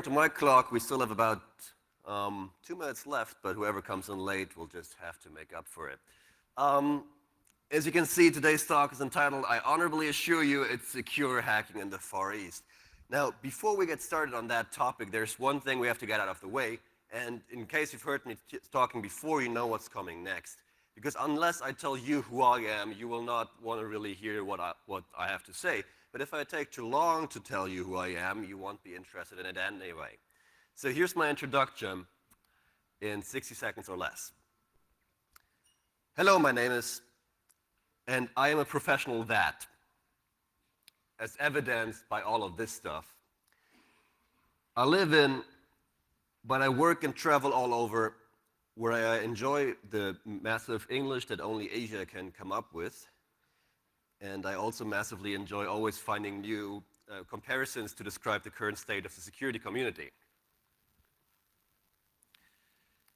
according to my clock, we still have about 2 minutes left, but whoever comes in late will just have to make up for it. As you can see, today's talk is entitled, I honorably assure you it's secure hacking in the Far East. Now, before we get started on that topic, there's one thing we have to get out of the way, and in case you've heard me talking before, you know what's coming next. Because unless I tell you who I am, you will not want to really hear what I have to say. But if I take too long to tell you who I am, you won't be interested in it anyway. So here's my introduction in 60 seconds or less. Hello, my name is, and I am a professional that, as evidenced by all of this stuff. I live in, but I work and travel all over, where I enjoy the massive English that only Asia can come up with. And I also massively enjoy always finding new comparisons to describe the current state of the security community.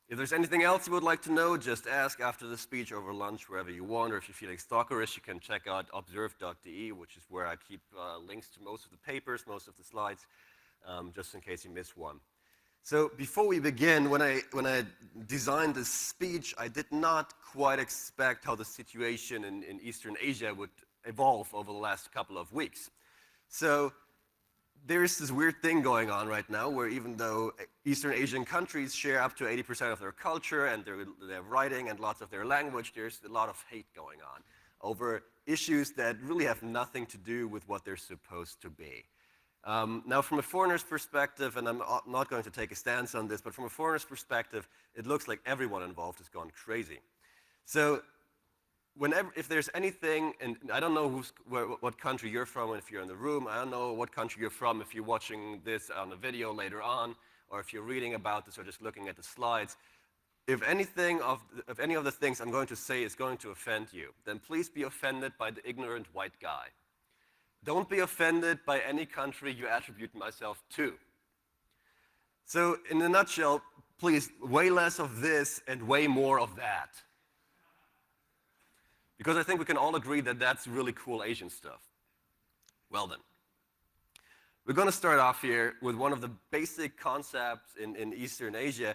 If there's anything else you would like to know, just ask after the speech, over lunch, wherever you want, or if you're feeling stalkerish, you can check out observe.de, which is where I keep links to most of the papers, most of the slides, just in case you miss one. So before we begin, when I designed this speech, I did not quite expect how the situation in Eastern Asia would evolve over the last couple of weeks. So there's this weird thing going on right now where even though Eastern Asian countries share up to 80% of their culture and their writing and lots of their language, there's a lot of hate going on over issues that really have nothing to do with what they're supposed to be. Now, from a foreigner's perspective, and I'm not going to take a stance on this, but from a foreigner's perspective, it looks like everyone involved has gone crazy. So if there's anything, and I don't know what country you're from if you're in the room, I don't know what country you're from if you're watching this on the video later on, or if you're reading about this or just looking at the slides, if any of the things I'm going to say is going to offend you, then please be offended by the ignorant white guy. Don't be offended by any country you attribute myself to. So in a nutshell, please, way less of this and way more of that. Because I think we can all agree that that's really cool Asian stuff. Well then. We're going to start off here with one of the basic concepts in Eastern Asia,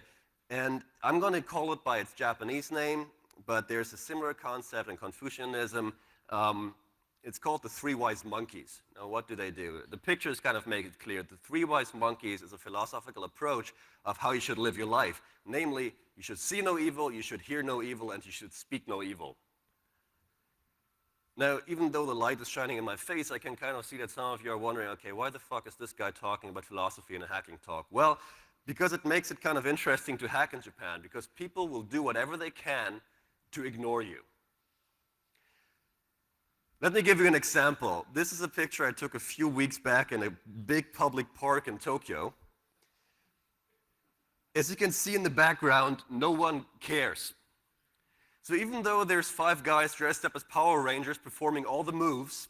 and I'm going to call it by its Japanese name, but there's a similar concept in Confucianism. It's called the Three Wise Monkeys. Now, what do? The pictures kind of make it clear. The Three Wise Monkeys is a philosophical approach of how you should live your life. Namely, you should see no evil, you should hear no evil, and you should speak no evil. Now, even though the light is shining in my face, I can kind of see that some of you are wondering, okay, why the fuck is this guy talking about philosophy in a hacking talk? Well, because it makes it kind of interesting to hack in Japan, because people will do whatever they can to ignore you. Let me give you an example. This is a picture I took a few weeks back in a big public park in Tokyo. As you can see in the background, no one cares. So even though there's 5 guys dressed up as Power Rangers performing all the moves,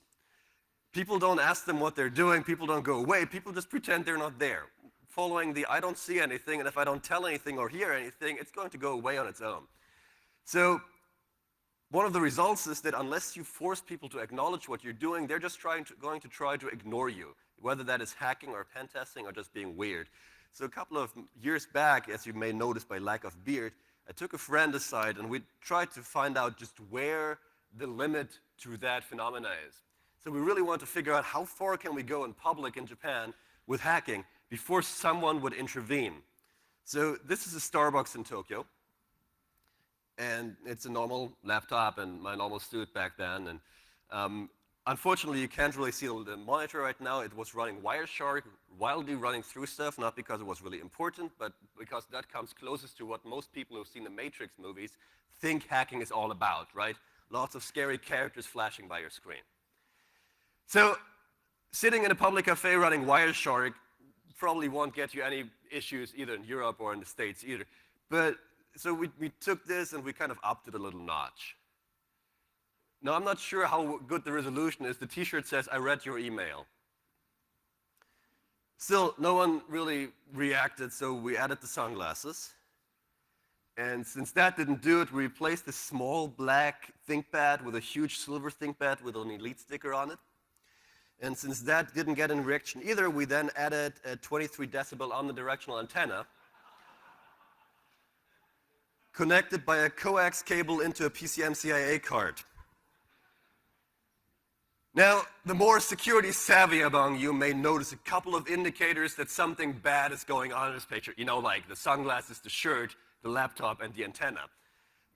people don't ask them what they're doing, people don't go away, people just pretend they're not there, following the I don't see anything, and if I don't tell anything or hear anything, it's going to go away on its own. So one of the results is that unless you force people to acknowledge what you're doing, they're just going to try to ignore you, whether that is hacking or pen testing or just being weird. So a couple of years back, as you may notice by lack of beard, I took a friend aside and we tried to find out just where the limit to that phenomena is. So we really want to figure out how far can we go in public in Japan with hacking before someone would intervene. So this is a Starbucks in Tokyo. And it's a normal laptop and my normal suit back then. And unfortunately, you can't really see the monitor right now. It was running Wireshark, wildly running through stuff, not because it was really important, but because that comes closest to what most people who've seen the Matrix movies think hacking is all about, right? Lots of scary characters flashing by your screen. So sitting in a public cafe running Wireshark probably won't get you any issues either in Europe or in the States either. But so we took this and we kind of upped it a little notch. Now, I'm not sure how good the resolution is. The t-shirt says, I read your email. Still, no one really reacted, so we added the sunglasses. And since that didn't do it, we replaced the small black ThinkPad with a huge silver ThinkPad with an Elite sticker on it. And since that didn't get any reaction either, we then added a 23 decibel omnidirectional antenna connected by a coax cable into a PCM-CIA card. Now, the more security savvy among you may notice a couple of indicators that something bad is going on in this picture. You know, like the sunglasses, the shirt, the laptop, and the antenna.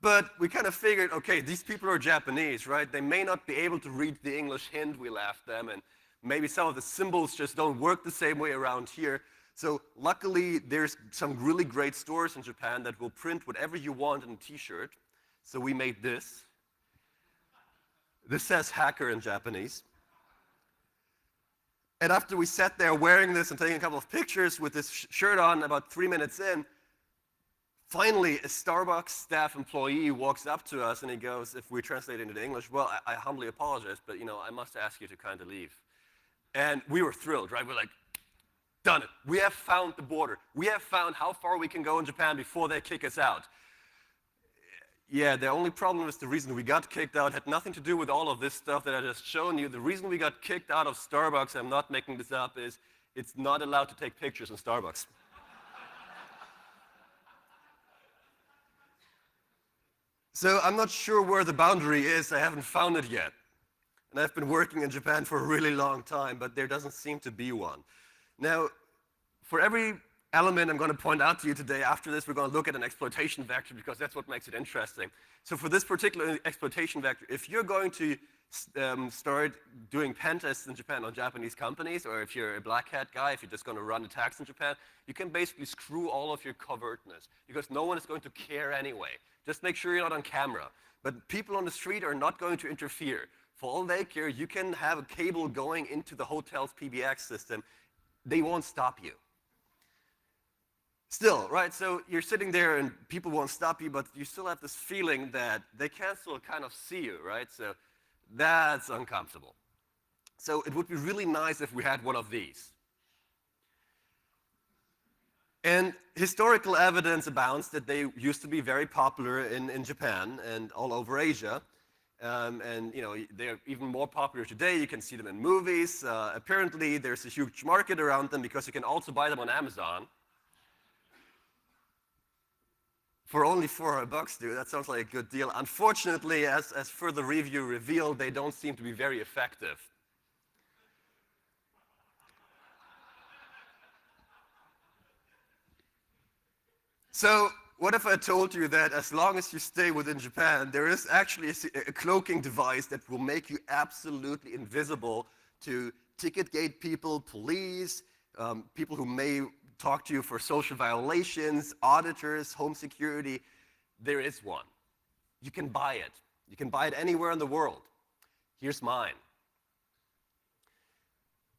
But we kind of figured, okay, these people are Japanese, right? They may not be able to read the English hint we left them, and maybe some of the symbols just don't work the same way around here. So luckily, there's some really great stores in Japan that will print whatever you want in a t-shirt. So we made this. This says hacker in Japanese. And after we sat there wearing this and taking a couple of pictures with this shirt on, about 3 minutes in, finally a Starbucks staff employee walks up to us and he goes, if we translate it into English, well, I humbly apologize, but I must ask you to kind of leave. And we were thrilled, right? We're like, done it. We have found the border. We have found how far we can go in Japan before they kick us out. Yeah, the only problem is the reason we got kicked out had nothing to do with all of this stuff that I just shown you. The reason we got kicked out of Starbucks, I'm not making this up, is it's not allowed to take pictures in Starbucks. So I'm not sure where the boundary is. I haven't found it yet. And I've been working in Japan for a really long time, but there doesn't seem to be one. Now, for every element I'm going to point out to you today, after this, we're going to look at an exploitation vector because that's what makes it interesting. So for this particular exploitation vector, if you're going to start doing pen tests in Japan on Japanese companies, or if you're a black hat guy, if you're just going to run attacks in Japan, you can basically screw all of your covertness because no one is going to care anyway. Just make sure you're not on camera. But people on the street are not going to interfere. For all they care, you can have a cable going into the hotel's PBX system. They won't stop you. Still, right, so you're sitting there and people won't stop you, but you still have this feeling that they can still kind of see you, right? So that's uncomfortable. So it would be really nice if we had one of these. And historical evidence abounds that they used to be very popular in Japan and all over Asia. And they're even more popular today. You can see them in movies. Apparently, there's a huge market around them because you can also buy them on Amazon. For only $400, dude, that sounds like a good deal. Unfortunately, as further review revealed, they don't seem to be very effective. So, what if I told you that as long as you stay within Japan, there is actually a cloaking device that will make you absolutely invisible to ticket gate people, police, people who may talk to you for social violations, auditors, home security. There is one. You can buy it. You can buy it anywhere in the world. Here's mine.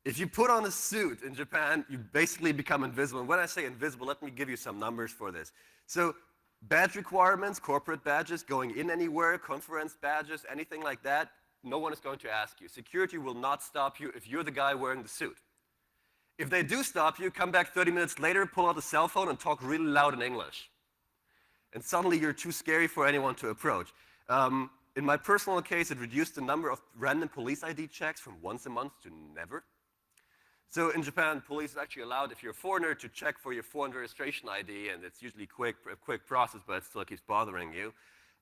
If you put on a suit in Japan, you basically become invisible. And when I say invisible, let me give you some numbers for this. So badge requirements, corporate badges, going in anywhere, conference badges, anything like that, no one is going to ask you. Security will not stop you if you're the guy wearing the suit. If they do stop you, come back 30 minutes later, pull out a cell phone, and talk really loud in English. And suddenly you're too scary for anyone to approach. In my personal case, it reduced the number of random police ID checks from once a month to never. So in Japan, police is actually allowed, if you're a foreigner, to check for your foreign registration ID, and it's usually a quick process, but it still keeps bothering you.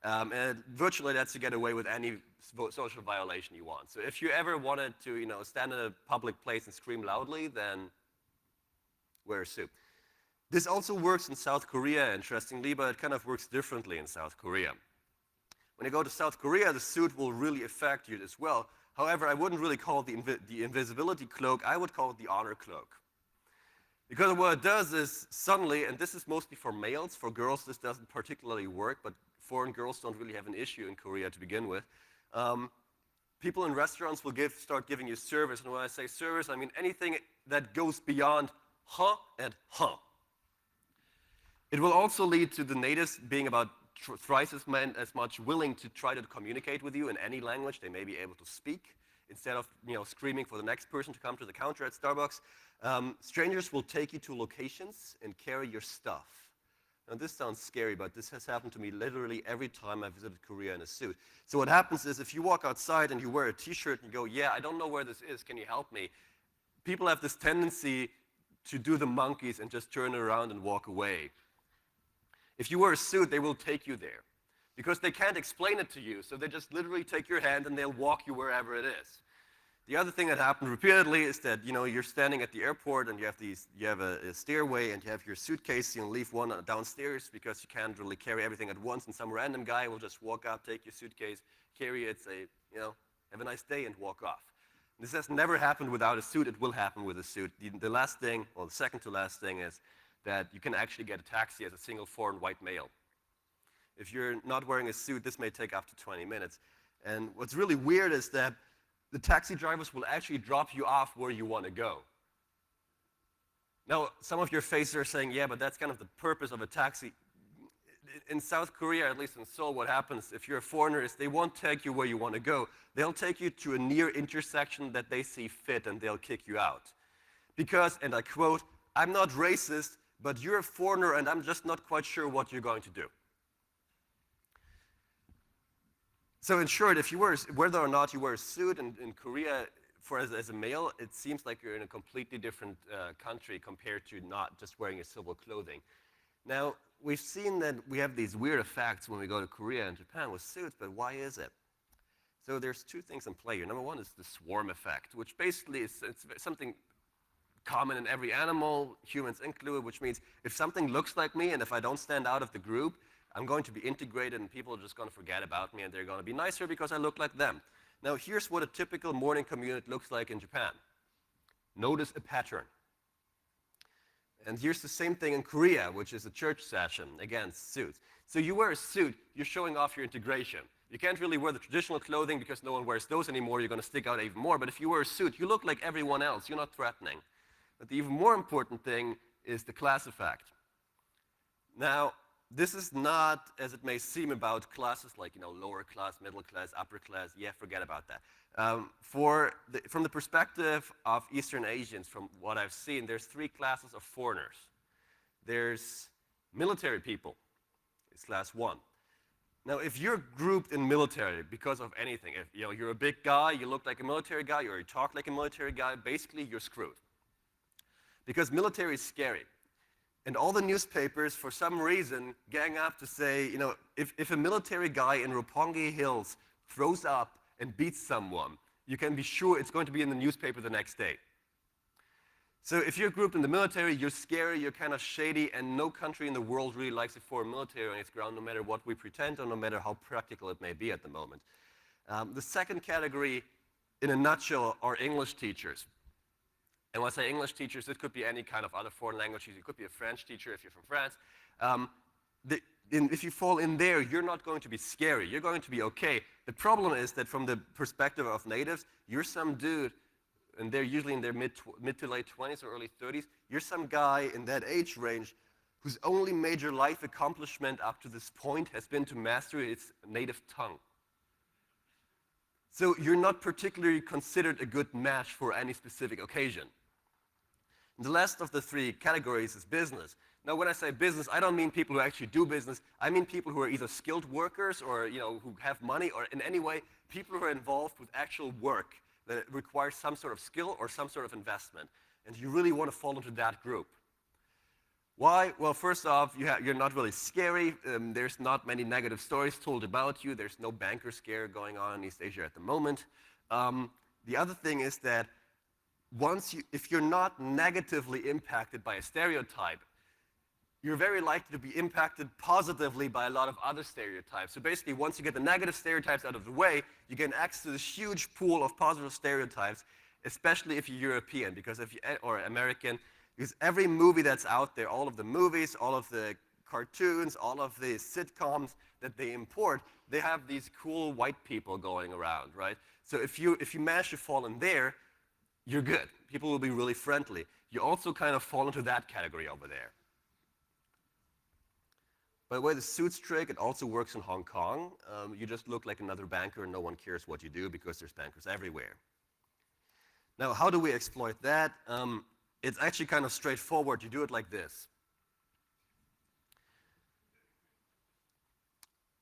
And virtually lets you get away with any social violation you want. So if you ever wanted to, stand in a public place and scream loudly, then wear a suit. This also works in South Korea, interestingly, but it kind of works differently in South Korea. When you go to South Korea, the suit will really affect you as well. However, I wouldn't really call it the invisibility cloak. I would call it the honor cloak. Because what it does is suddenly, and this is mostly for males, for girls this doesn't particularly work, but foreign girls don't really have an issue in Korea to begin with. People in restaurants will start giving you service, and when I say service, I mean anything that goes beyond huh and huh. It will also lead to the natives being about thrice as much willing to try to communicate with you in any language they may be able to speak, instead of screaming for the next person to come to the counter at Starbucks. Strangers will take you to locations and carry your stuff. Now this sounds scary, but this has happened to me literally every time I visited Korea in a suit. So what happens is if you walk outside and you wear a t-shirt and you go, yeah, I don't know where this is, can you help me? People have this tendency to do the monkeys and just turn around and walk away. If you wear a suit, they will take you there because they can't explain it to you, so they just literally take your hand and they'll walk you wherever it is. The other thing that happened repeatedly is that you're standing at the airport and you have a stairway and you have your suitcase. You leave one downstairs because you can't really carry everything at once, and some random guy will just walk up, take your suitcase, carry it, say, have a nice day, and walk off. This has never happened without a suit. It will happen with a suit. The last thing, or the second to last thing, is that you can actually get a taxi as a single foreign white male. If you're not wearing a suit, this may take up to 20 minutes. And what's really weird is that the taxi drivers will actually drop you off where you want to go. Now, some of your faces are saying, yeah, but that's kind of the purpose of a taxi. In South Korea, at least in Seoul, what happens if you're a foreigner is they won't take you where you want to go. They'll take you to a near intersection that they see fit, and they'll kick you out. Because, and I quote, "I'm not racist, but you're a foreigner, and I'm just not quite sure what you're going to do." So in short, if you whether or not you wear a suit in Korea as a male, it seems like you're in a completely different country compared to not just wearing your civil clothing. Now, we've seen that we have these weird effects when we go to Korea and Japan with suits, but why is it? So there's two things in play here. Number one is the swarm effect, which basically is something common in every animal, humans included, which means if something looks like me and if I don't stand out of the group, I'm going to be integrated and people are just going to forget about me and they're going to be nicer because I look like them. Now here's what a typical morning commute looks like in Japan. Notice a pattern. And here's the same thing in Korea, which is a church session, again, suits. So you wear a suit, you're showing off your integration. You can't really wear the traditional clothing because no one wears those anymore, you're going to stick out even more. But if you wear a suit, you look like everyone else, you're not threatening. But the even more important thing is the class effect. Now, this is not, as it may seem, about classes like lower class, middle class, upper class. Yeah, forget about that. From the perspective of Eastern Asians, from what I've seen, there's three classes of foreigners. There's military people. It's class one. Now, if you're grouped in military because of anything, if you're a big guy, you look like a military guy, or you talk like a military guy, basically you're screwed. Because military is scary. And all the newspapers, for some reason, gang up to say, if a military guy in Roppongi Hills throws up and beats someone, you can be sure it's going to be in the newspaper the next day. So if you're grouped in the military, you're scary, you're kind of shady, and no country in the world really likes a foreign military on its ground, no matter what we pretend or no matter how practical it may be at the moment. The second category, in a nutshell, are English teachers. And when I say English teachers, it could be any kind of other foreign language teacher. It could be a French teacher if you're from France. If you fall in there, you're not going to be scary. You're going to be okay. The problem is that from the perspective of natives, you're some dude, and they're usually in their mid to late 20s or early 30s. You're some guy in that age range whose only major life accomplishment up to this point has been to master its native tongue. So you're not particularly considered a good match for any specific occasion. The last of the three categories is business. Now, when I say business, I don't mean people who actually do business. I mean people who are either skilled workers or who have money, or in any way, people who are involved with actual work that requires some sort of skill or some sort of investment. And you really want to fall into that group. Why? Well, first off, you're not really scary. There's not many negative stories told about you. There's no banker scare going on in East Asia at the moment. The other thing is that if you're not negatively impacted by a stereotype, you're very likely to be impacted positively by a lot of other stereotypes. So basically, once you get the negative stereotypes out of the way, you get access to this huge pool of positive stereotypes, especially if you're European, or American, because every movie that's out there, all of the movies, all of the cartoons, all of the sitcoms that they import, they have these cool white people going around, right? So if you manage to fall in there, you're good. People will be really friendly. You also kind of fall into that category over there. By the way, the suits trick, it also works in Hong Kong. You just look like another banker and no one cares what you do because there's bankers everywhere. Now, how do we exploit that? It's actually kind of straightforward. You do it like this.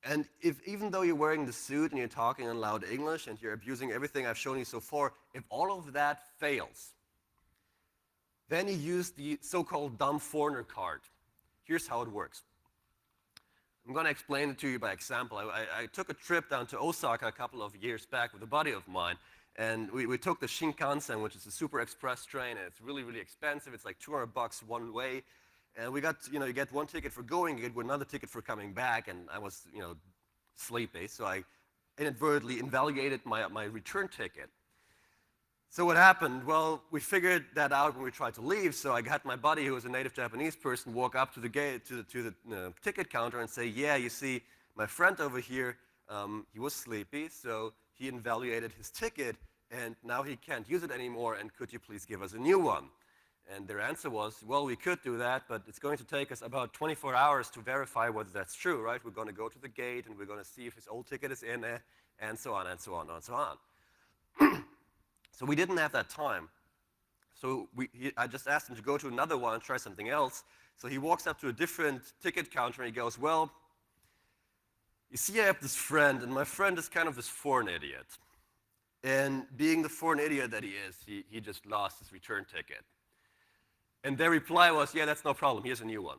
And even though you're wearing the suit and you're talking in loud English and you're abusing everything I've shown you so far, if all of that fails, then you use the so-called dumb foreigner card. Here's how it works. I'm going to explain it to you by example. I took a trip down to Osaka a couple of years back with a buddy of mine, and we took the Shinkansen, which is a super express train, and it's really, really expensive. It's like $200 one way. And we got, you get one ticket for going, you get another ticket for coming back, and I was, sleepy, so I inadvertently invalidated my return ticket. So what happened? Well, we figured that out when we tried to leave, so I had my buddy, who was a native Japanese person, walk up to the gate, to the ticket counter and say, yeah, you see, my friend over here, he was sleepy, so he invalidated his ticket, and now he can't use it anymore, and could you please give us a new one? And their answer was, well, we could do that, but it's going to take us about 24 hours to verify whether that's true, right? We're going to go to the gate, and we're going to see if his old ticket is in there, and so on, and so on, and so on. So we didn't have that time. So I just asked him to go to another one and try something else. So he walks up to a different ticket counter, and he goes, well, you see, I have this friend, and my friend is kind of this foreign idiot. And being the foreign idiot that he is, he just lost his return ticket. And their reply was, yeah, that's no problem. Here's a new one.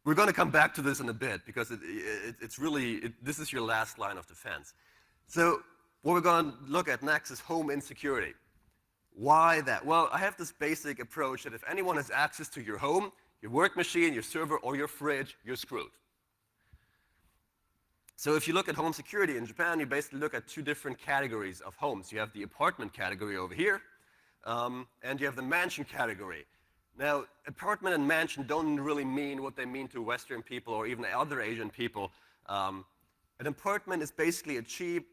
We're going to come back to this in a bit, because this is your last line of defense. So what we're going to look at next is home insecurity. Why that? Well, I have this basic approach that if anyone has access to your home, your work machine, your server, or your fridge, you're screwed. So if you look at home security in Japan, you basically look at two different categories of homes. You have the apartment category over here, and you have the mansion category. Now, apartment and mansion don't really mean what they mean to Western people or even other Asian people. An apartment is basically a cheap,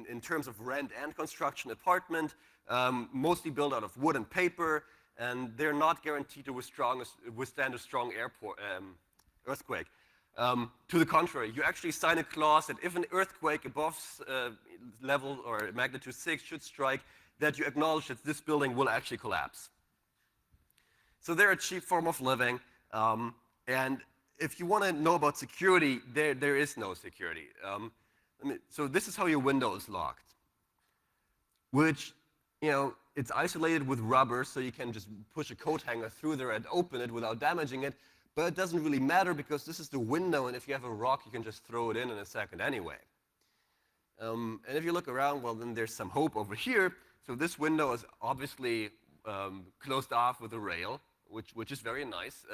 in terms of rent and construction, apartment, mostly built out of wood and paper, and they're not guaranteed to withstand a strong earthquake. To the contrary, you actually sign a clause that if an earthquake above level or magnitude 6 should strike, that you acknowledge that this building will actually collapse. So they're a cheap form of living, and if you want to know about security, there is no security. So this is how your window is locked, which, it's isolated with rubber, so you can just push a coat hanger through there and open it without damaging it, but it doesn't really matter because this is the window, and if you have a rock, you can just throw it in a second anyway. And if you look around, well, then there's some hope over here. So this window is obviously closed off with a rail, which is very nice.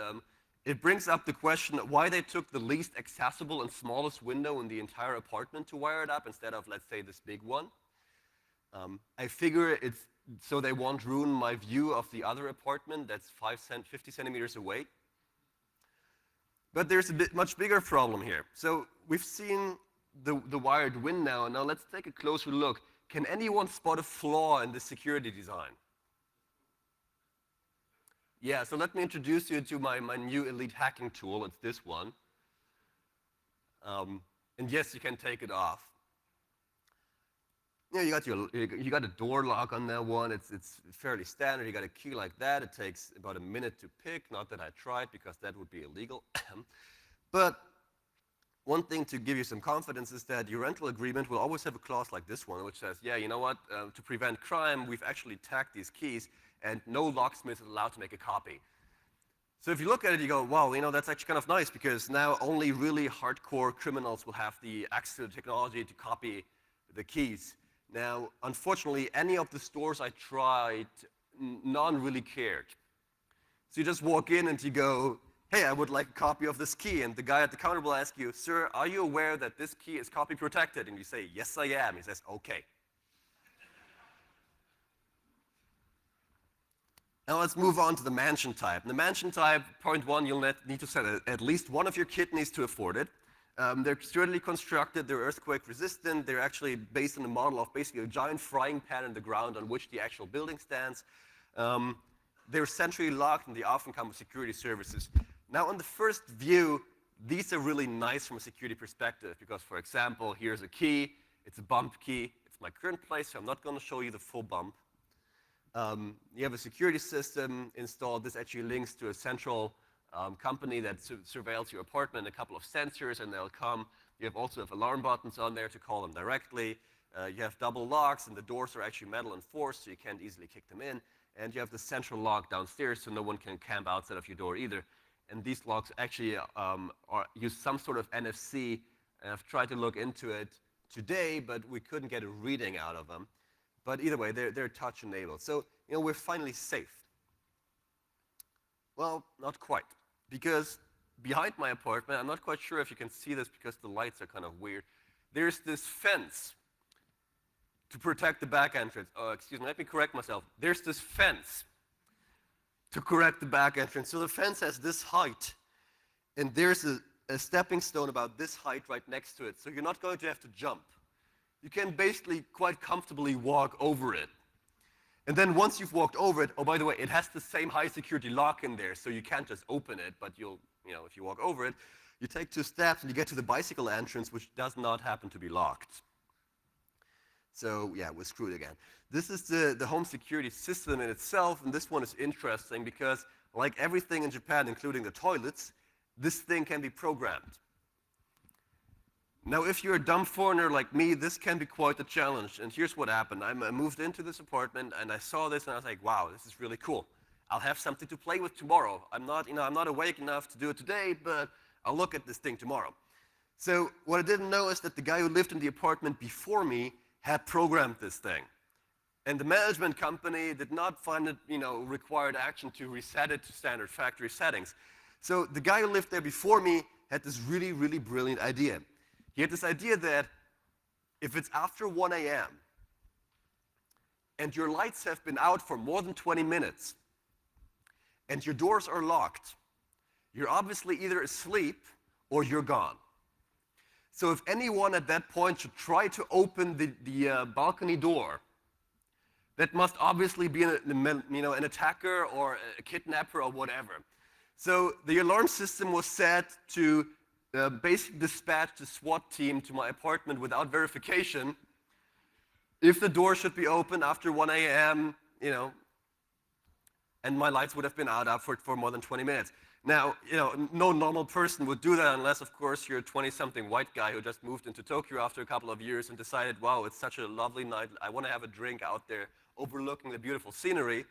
It brings up the question why they took the least accessible and smallest window in the entire apartment to wire it up instead of, let's say, this big one. I figure it's so they won't ruin my view of the other apartment that's 50 centimeters away. But there's a much bigger problem here. So we've seen the wired window. Now let's take a closer look. Can anyone spot a flaw in the security design? Yeah, so let me introduce you to my new elite hacking tool. It's this one. And yes, you can take it off. Yeah, you got a door lock on that one. It's fairly standard. You got a key like that. It takes about a minute to pick. Not that I tried, because that would be illegal. But one thing to give you some confidence is that your rental agreement will always have a clause like this one, which says, yeah, you know what? To prevent crime, we've actually tagged these keys, and no locksmith is allowed to make a copy. So if you look at it, you go, wow, that's actually kind of nice, because now only really hardcore criminals will have the access to the technology to copy the keys. Now, unfortunately, any of the stores I tried, none really cared. So you just walk in and you go, hey, I would like a copy of this key. And the guy at the counter will ask you, sir, are you aware that this key is copy protected? And you say, yes, I am. He says, okay. Now let's move on to the mansion type. In the mansion type, point one, you'll need to set at least one of your kidneys to afford it. They're sturdily constructed, they're earthquake resistant, they're actually based on a model of basically a giant frying pan in the ground on which the actual building stands. They're centrally locked, and they often come with security services. Now on the first view, these are really nice from a security perspective because, for example, here's a key, it's a bump key, it's my current place, so I'm not going to show you the full bump. You have a security system installed. This actually links to a central company that surveils your apartment, a couple of sensors, and they'll come. You also have alarm buttons on there to call them directly. You have double locks, and the doors are actually metal enforced, so you can't easily kick them in. And you have the central lock downstairs, so no one can camp outside of your door either. And these locks actually use some sort of NFC. And I've tried to look into it today, but we couldn't get a reading out of them. But either way, they're touch-enabled. So, we're finally safe. Well, not quite. Because behind my apartment, I'm not quite sure if you can see this because the lights are kind of weird, there's this fence to protect the back entrance. Oh, excuse me, let me correct myself. There's this fence to correct the back entrance. So the fence has this height, and there's a stepping stone about this height right next to it. So you're not going to have to jump. You can basically quite comfortably walk over it. And then once you've walked over it, oh, by the way, it has the same high security lock in there, so you can't just open it, but if you walk over it, you take 2 steps and you get to the bicycle entrance, which does not happen to be locked. So yeah, we're screwed again. This is the home security system in itself, and this one is interesting because like everything in Japan, including the toilets, this thing can be programmed. Now, if you're a dumb foreigner like me, this can be quite a challenge. And here's what happened. I moved into this apartment, and I saw this, and I was like, wow, this is really cool. I'll have something to play with tomorrow. I'm not awake enough to do it today, but I'll look at this thing tomorrow. So what I didn't know is that the guy who lived in the apartment before me had programmed this thing. And the management company did not find it, required action to reset it to standard factory settings. So the guy who lived there before me had this really, really brilliant idea. He had this idea that if it's after 1 a.m. and your lights have been out for more than 20 minutes and your doors are locked, you're obviously either asleep or you're gone. So if anyone at that point should try to open the balcony door, that must obviously be an attacker or a kidnapper or whatever. So the alarm system was set to basically dispatch the SWAT team to my apartment without verification if the door should be open after 1 a.m., and my lights would have been out for more than 20 minutes. Now, no normal person would do that unless, of course, you're a 20-something white guy who just moved into Tokyo after a couple of years and decided, wow, it's such a lovely night, I want to have a drink out there overlooking the beautiful scenery.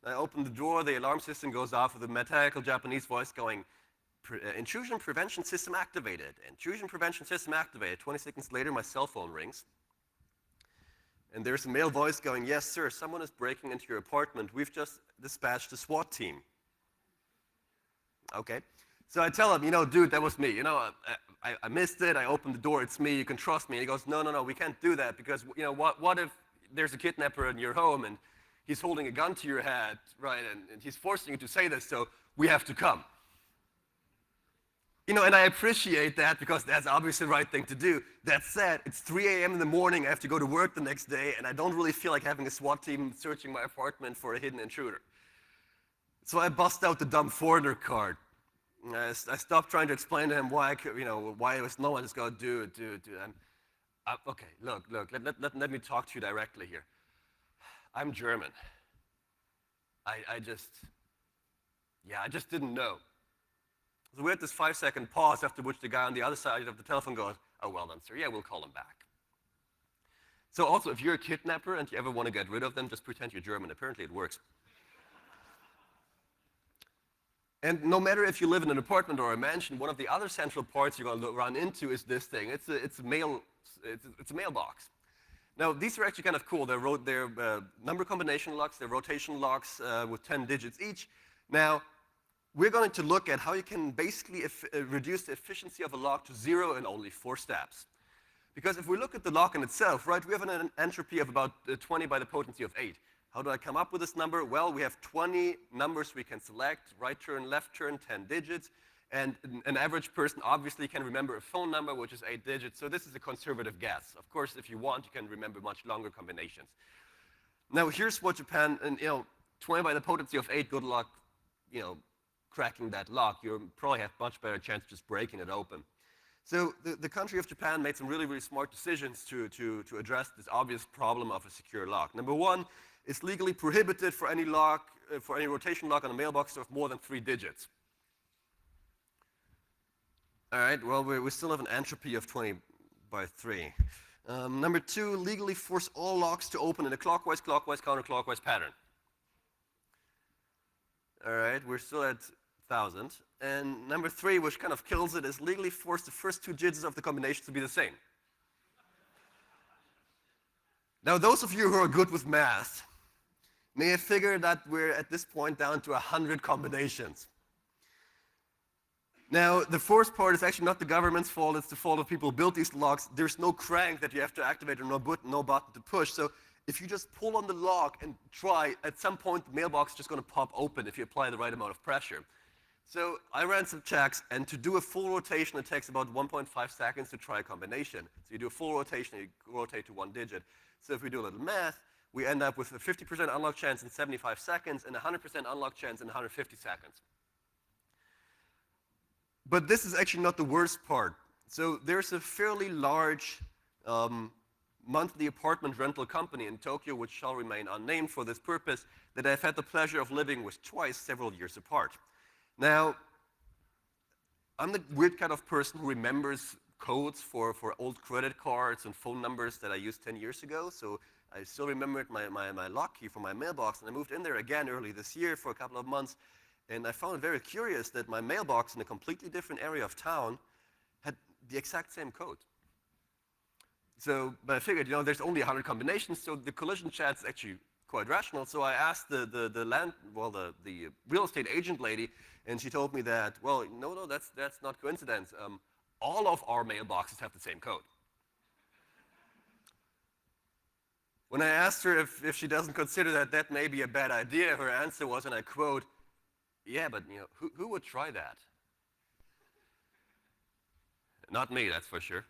I open the door, the alarm system goes off with a mechanical Japanese voice going, intrusion prevention system activated. Intrusion prevention system activated. 20 seconds later, my cell phone rings. And there's a male voice going, yes, sir, someone is breaking into your apartment. We've just dispatched the SWAT team. Okay. So I tell him, dude, that was me. I missed it. I opened the door. It's me. You can trust me. And he goes, no, we can't do that because, what if there's a kidnapper in your home and he's holding a gun to your head, right? And he's forcing you to say this, so we have to come. And I appreciate that because that's obviously the right thing to do. That said, it's 3 a.m. in the morning, I have to go to work the next day, and I don't really feel like having a SWAT team searching my apartment for a hidden intruder. So I bust out the dumb foreigner card. I stopped trying to explain to him why why it was no one just go, dude. Okay, look, let me talk to you directly here. I'm German. I just didn't know. So we had this 5-second pause, after which the guy on the other side of the telephone goes, oh, well done, sir. Yeah, we'll call him back. So also, if you're a kidnapper and you ever want to get rid of them, just pretend you're German. Apparently it works. And no matter if you live in an apartment or a mansion, one of the other central parts you're going to run into is this thing. It's a mailbox. Now, these are actually kind of cool. They're number combination locks. They're rotation locks with 10 digits each. Now, we're going to look at how you can basically reduce the efficiency of a lock to 0 in only 4 steps. Because if we look at the lock in itself, right, we have an entropy of about 20 by the potency of 8. How do I come up with this number? Well, we have 20 numbers we can select, right turn, left turn, 10 digits. And an average person obviously can remember a phone number, which is 8 digits. So this is a conservative guess. Of course, if you want, you can remember much longer combinations. Now, here's what Japan, and 20 by the potency of 8, good luck, cracking that lock. You probably have much better chance just breaking it open. So the country of Japan made some really, really smart decisions to address this obvious problem of a secure lock. Number one, it's legally prohibited for any lock, for any rotation lock on a mailbox to have more than 3 digits. All right, well, we still have an entropy of 20 by 3. Number 2, legally force all locks to open in a clockwise, clockwise, counterclockwise pattern. All right, we're still at 1,000. And number 3, which kind of kills it, is legally force the first 2 digits of the combination to be the same. Now, those of you who are good with math may have figured that we're at this point down to 100 combinations. Now, the fourth part is actually not the government's fault, it's the fault of people who built these locks. There's no crank that you have to activate or no button to push. So if you just pull on the lock and try, at some point the mailbox is just going to pop open if you apply the right amount of pressure. So I ran some checks, and to do a full rotation, it takes about 1.5 seconds to try a combination. So you do a full rotation, and you rotate to 1 digit. So if we do a little math, we end up with a 50% unlock chance in 75 seconds and a 100% unlock chance in 150 seconds. But this is actually not the worst part. So there's a fairly large monthly apartment rental company in Tokyo, which shall remain unnamed for this purpose, that I've had the pleasure of living with twice, several years apart. Now, I'm the weird kind of person who remembers codes for old credit cards and phone numbers that I used 10 years ago. So I still remembered my lock key for my mailbox, and I moved in there again early this year for a couple of months. And I found it very curious that my mailbox in a completely different area of town had the exact same code. So, but I figured, there's only 100 combinations, so the collision chance is actually quite rational. So I asked the real estate agent lady, and she told me that, well, no, that's not coincidence. All of our mailboxes have the same code. When I asked her if she doesn't consider that may be a bad idea, her answer was, and I quote, "Yeah, but who would try that?" Not me, that's for sure.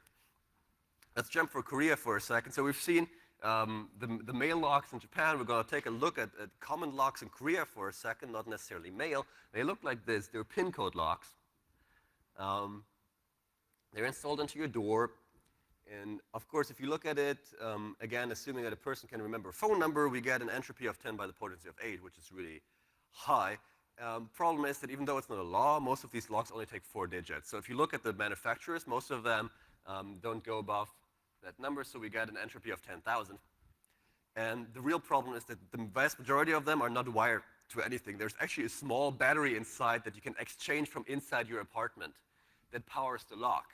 Let's jump for Korea for a second. So we've seen the mail locks in Japan. We're going to take a look at common locks in Korea for a second, not necessarily mail. They look like this. They're pin code locks. They're installed into your door. And of course, if you look at it, again, assuming that a person can remember a phone number, we get an entropy of 10 by the potency of 8, which is really high. Problem is that even though it's not a law, most of these locks only take 4 digits. So if you look at the manufacturers, most of them don't go above that number, so we get an entropy of 10,000. And the real problem is that the vast majority of them are not wired to anything. There's actually a small battery inside that you can exchange from inside your apartment that powers the lock.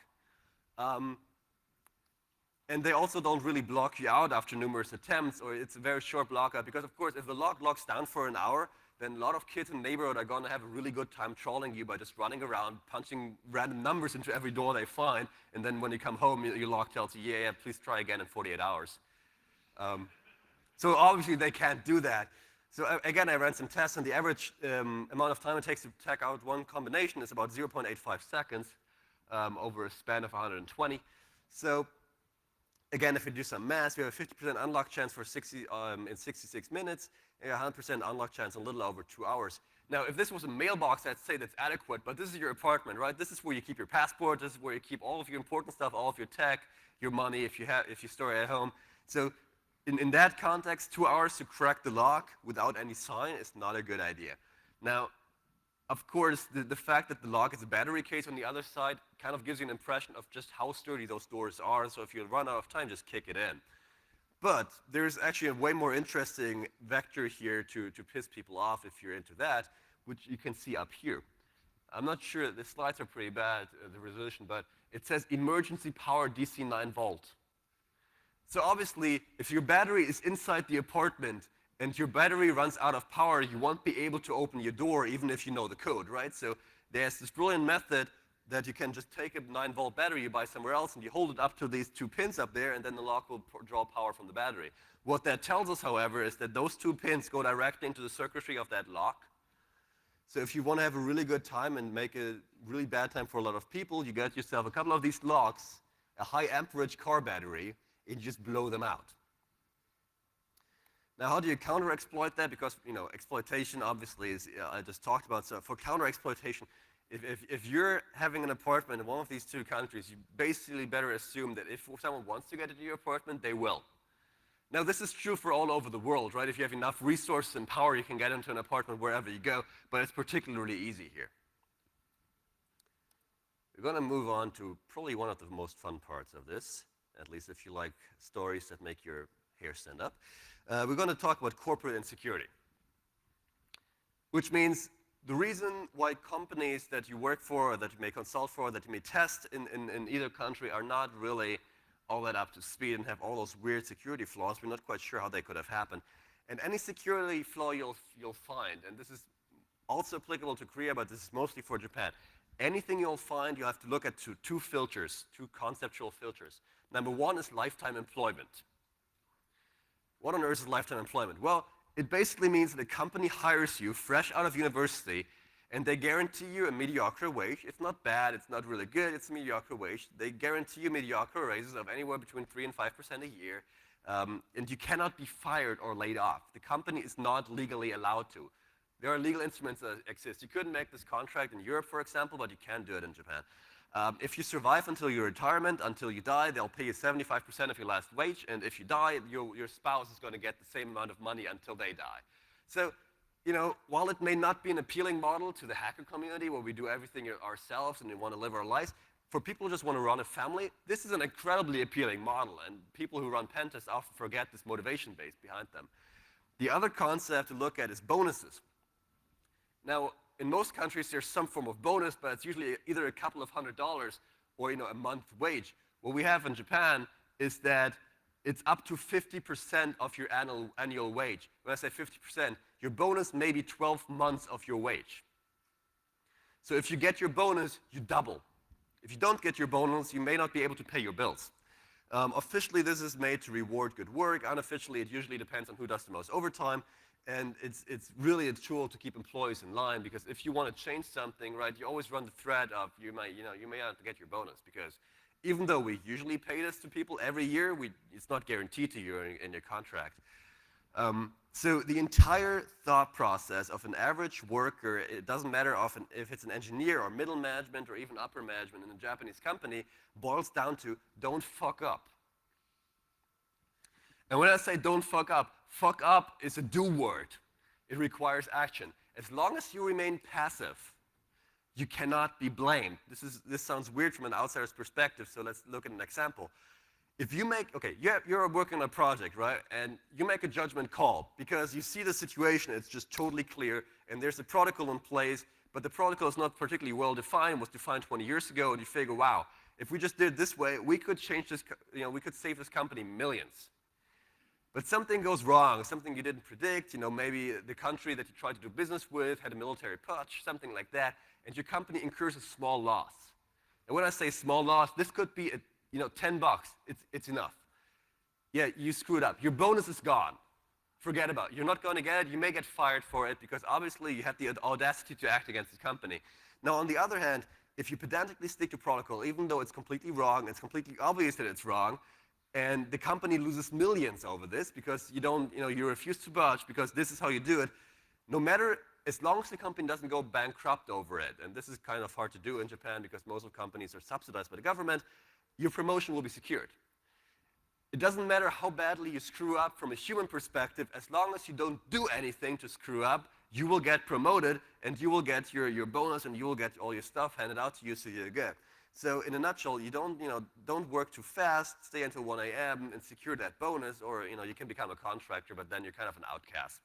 And they also don't really block you out after numerous attempts, or it's a very short blockout, because of course, if the lock locks down for an hour, then a lot of kids in the neighborhood are going to have a really good time trolling you by just running around, punching random numbers into every door they find, and then when you come home, your lock tells you, yeah, please try again in 48 hours. So obviously, they can't do that. So again, I ran some tests, and the average amount of time it takes to check out one combination is about 0.85 seconds over a span of 120. So again, if we do some math, we have a 50% unlock chance for in 66 minutes, and a 100% unlock chance in a little over 2 hours. Now, if this was a mailbox, I'd say that's adequate, but this is your apartment, right? This is where you keep your passport. This is where you keep all of your important stuff, all of your tech, your money, if you store it at home. So in that context, 2 hours to crack the lock without any sign is not a good idea. Now, of course, the fact that the lock is a battery case on the other side kind of gives you an impression of just how sturdy those doors are. So if you run out of time, just kick it in. But there's actually a way more interesting vector here to piss people off if you're into that, which you can see up here. I'm not sure, the slides are pretty bad, the resolution, but it says emergency power DC 9 volt. So obviously, if your battery is inside the apartment and your battery runs out of power, you won't be able to open your door even if you know the code, right? So there's this brilliant method that you can just take a 9-volt battery you buy somewhere else and you hold it up to these 2 pins up there, and then the lock will draw power from the battery. What that tells us, however, is that those 2 pins go directly into the circuitry of that lock. So if you want to have a really good time and make a really bad time for a lot of people, you get yourself a couple of these locks, a high amperage car battery, and you just blow them out. Now, how do you counter-exploit that? Because, exploitation obviously is, I just talked about. So for counter-exploitation, if you're having an apartment in one of these 2 countries, you basically better assume that if someone wants to get into your apartment, they will. Now, this is true for all over the world, right? If you have enough resources and power, you can get into an apartment wherever you go, but it's particularly easy here. we're going to move on to probably one of the most fun parts of this, at least if you like stories that make your hair stand up. We're going to talk about corporate insecurity, which means the reason why companies that you work for, or that you may consult for, that you may test in either country are not really all that up to speed and have all those weird security flaws. We're not quite sure how they could have happened. And any security flaw you'll find, and this is also applicable to Korea, but this is mostly for Japan. Anything you'll find, you have to look at two filters, two conceptual filters. Number one is lifetime employment. What on earth is lifetime employment? Well, it basically means that a company hires you fresh out of university, and they guarantee you a mediocre wage. It's not bad, it's not really good, it's a mediocre wage. They guarantee you mediocre raises of anywhere between 3% and 5% a year, and you cannot be fired or laid off. The company is not legally allowed to. There are legal instruments that exist. You couldn't make this contract in Europe, for example, but you can do it in Japan. If you survive until your retirement, until you die, they'll pay you 75% of your last wage, and if you die, your spouse is going to get the same amount of money until they die. So, you know, while it may not be an appealing model to the hacker community where we do everything ourselves and we want to live our lives, for people who just want to run a family, this is an incredibly appealing model, and people who run pen tests often forget this motivation base behind them. The other concept to look at is bonuses. Now, in most countries, there's some form of bonus, but it's usually either a couple of $100s or, you know, a month wage. What we have in Japan is that it's up to 50% of your annual wage. When I say 50%, your bonus may be 12 months of your wage. So if you get your bonus, you double. If you don't get your bonus, you may not be able to pay your bills. Officially, this is made to reward good work. Unofficially, it usually depends on who does the most overtime. And it's really a tool to keep employees in line, because if you want to change something, right, you always run the threat of you may not get your bonus, because even though we usually pay this to people every year, it's not guaranteed to you in your contract. So the entire thought process of an average worker, it doesn't matter if it's an engineer or middle management or even upper management in a Japanese company, boils down to don't fuck up. And when I say don't fuck up is a do word. It requires action. As long as you remain passive, you cannot be blamed. This sounds weird from an outsider's perspective, so let's look at an example. If you make, okay, you're working on a project, right? And you make a judgment call because you see the situation, it's just totally clear, and there's a protocol in place, but the protocol is not particularly well defined, was defined 20 years ago, and you figure, wow, if we just did it this way, we could change this, we could save this company millions. But something goes wrong, something you didn't predict, maybe the country that you tried to do business with had a military putsch, something like that, and your company incurs a small loss. And when I say small loss, this could be, $10, it's enough. Yeah, you screwed up. Your bonus is gone. Forget about it. You're not going to get it. You may get fired for it because obviously you had the audacity to act against the company. Now, on the other hand, if you pedantically stick to protocol, even though it's completely wrong, it's completely obvious that it's wrong, and the company loses millions over this because you refuse to budge because this is how you do it, no matter, as long as the company doesn't go bankrupt over it, and this is kind of hard to do in Japan because most of the companies are subsidized by the government, your promotion will be secured. It doesn't matter how badly you screw up from a human perspective, as long as you don't do anything to screw up, you will get promoted and you will get your bonus and you will get all your stuff handed out to you so you're good. So in a nutshell, you don't work too fast, stay until 1 a.m. and secure that bonus, or you can become a contractor, but then you're kind of an outcast.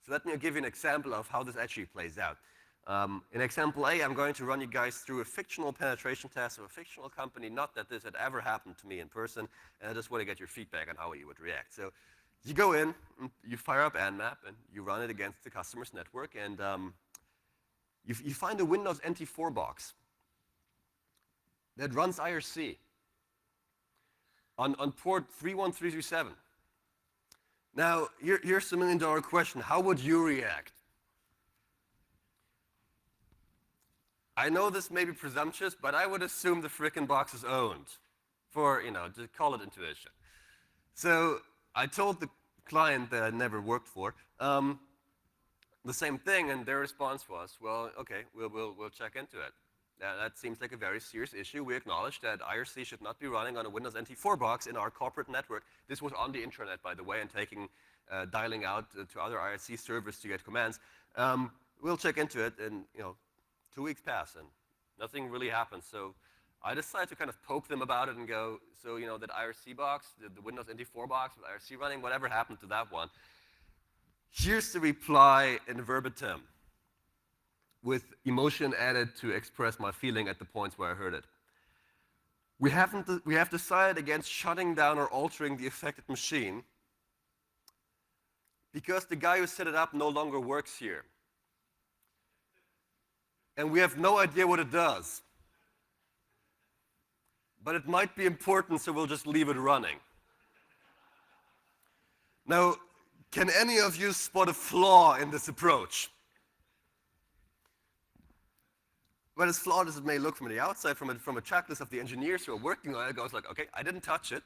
So let me give you an example of how this actually plays out. In example A, I'm going to run you guys through a fictional penetration test of a fictional company, not that this had ever happened to me in person, and I just want to get your feedback on how you would react. So you go in, you fire up Nmap, and you run it against the customer's network, and you find a Windows NT4 box that runs IRC on port 31337. Now, here's the million-dollar question. How would you react? I know this may be presumptuous, but I would assume the frickin' box is owned for, just call it intuition. So I told the client that I never worked for the same thing, and their response was, well, okay, we'll check into it. That seems like a very serious issue. We acknowledge that IRC should not be running on a Windows NT4 box in our corporate network. This was on the intranet, by the way, and dialing out to other IRC servers to get commands. We'll check into it, and 2 weeks pass, and Nothing really happened. So I decided to kind of poke them about it and go, so that IRC box, the Windows NT4 box with IRC running, whatever happened to that one? Here's the reply in verbatim with emotion added to express my feeling at the points where I heard it. We have decided against shutting down or altering the affected machine because the guy who set it up no longer works here. And we have no idea what it does. But it might be important, so we'll just leave it running. Now, can any of you spot a flaw in this approach? Well, as flawed as it may look from the outside, from a checklist of the engineers who are working on it, it goes like, okay, I didn't touch it.